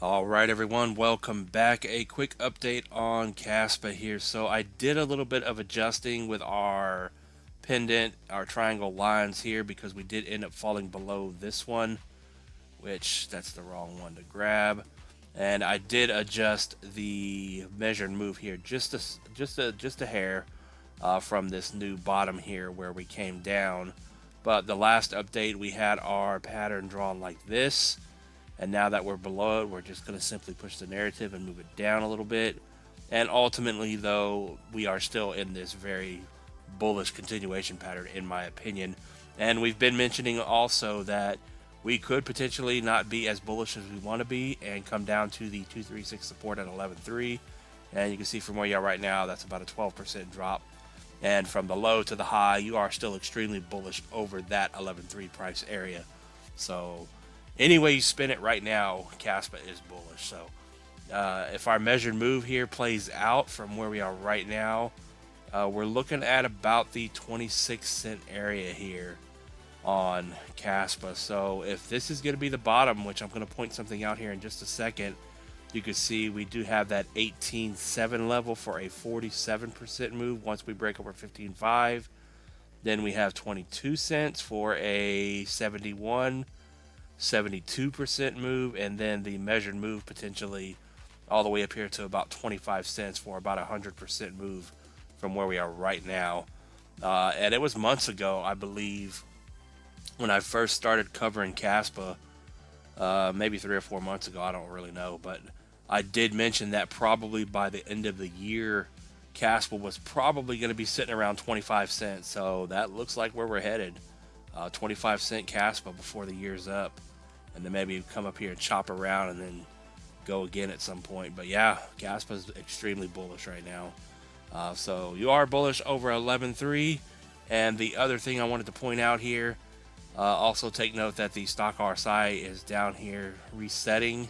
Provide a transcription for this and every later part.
All right, everyone, welcome back. A quick update on Kaspa here. So I did a little bit of adjusting with our pendant, our triangle lines here, because we did end up falling below this one, which that's the wrong one to grab. And I did adjust the measured move here just a hair from this new bottom here where we came down. But the last update we had our pattern drawn like this, and now that we're below it, we're just going to simply push the narrative and move it down a little bit. And ultimately, though, we are still in this very bullish continuation pattern, in my opinion. And we've been mentioning also that we could potentially not be as bullish as we want to be and come down to the 236 support at 11.3. And you can see from where you are right now, that's about a 12% drop. And from the low to the high, you are still extremely bullish over that 11.3 price area. So any way you spin it right now, Kaspa is bullish. So if our measured move here plays out from where we are right now, we're looking at about the 26-cent area here on Kaspa. So if this is going to be the bottom, which I'm going to point something out here in just a second, you can see we do have that 18.7 level for a 47% move once we break over 15.5. Then we have 22 cents for a 72% move, and then the measured move potentially all the way up here to about 25 cents for about 100% move from where we are right now. And it was months ago, I believe, when I first started covering Kaspa, maybe 3 or 4 months ago, I don't really know, but I did mention that probably by the end of the year, Kaspa was probably going to be sitting around 25 cents. So that looks like where we're headed. 25-cent Kaspa before the year's up, and then maybe come up here and chop around and then go again at some point. But yeah, Kaspa is extremely bullish right now. So you are bullish over 11.3. And the other thing I wanted to point out here, also take note that the stock RSI is down here resetting.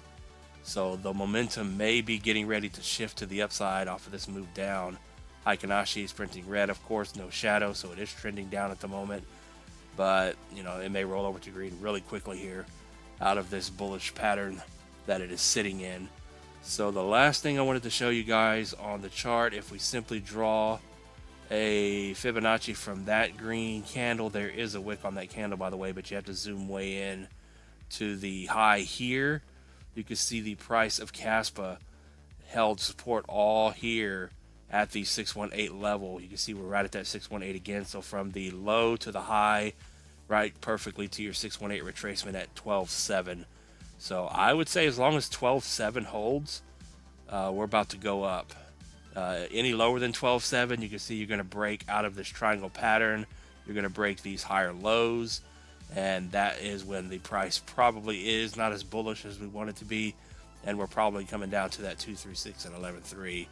So the momentum may be getting ready to shift to the upside off of this move down. Heikin-Ashi is printing red, of course, no shadow, so it is trending down at the moment. But, you know, it may roll over to green really quickly here out of this bullish pattern that it is sitting in. So the last thing I wanted to show you guys on the chart, if we simply draw a Fibonacci from that green candle, there is a wick on that candle, by the way, but you have to zoom way in to the high here. You can see the price of Kaspa held support all here at the 618 level. You can see we're right at that 618 again. So from the low to the high, right perfectly to your 618 retracement at 12.7. So I would say as long as 12.7 holds, we're about to go up. Any lower than 12.7, you can see you're going to break out of this triangle pattern. You're going to break these higher lows, and that is when the price probably is not as bullish as we want it to be, and we're probably coming down to that 236 and 11.3,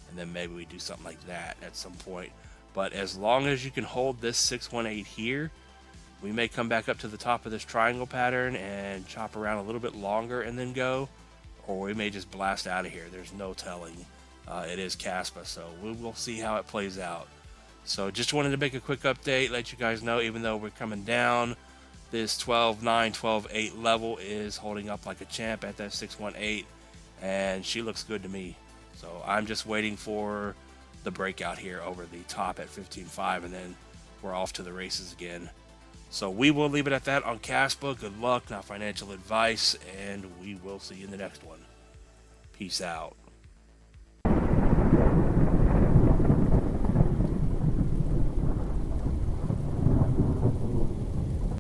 and then maybe we do something like that at some point. But as long as you can hold this 618 here, we may come back up to the top of this triangle pattern and chop around a little bit longer and then go, or we may just blast out of here. There's no telling. It is Kaspa, so we will see how it plays out. So just wanted to make a quick update, let you guys know, even though we're coming down, this 12.9, 12.8 level is holding up like a champ at that 618, and she looks good to me. So I'm just waiting for the breakout here over the top at 15.5, and then we're off to the races again. So we will leave it at that on Kaspa. Good luck, not financial advice, and we will see you in the next one. Peace out.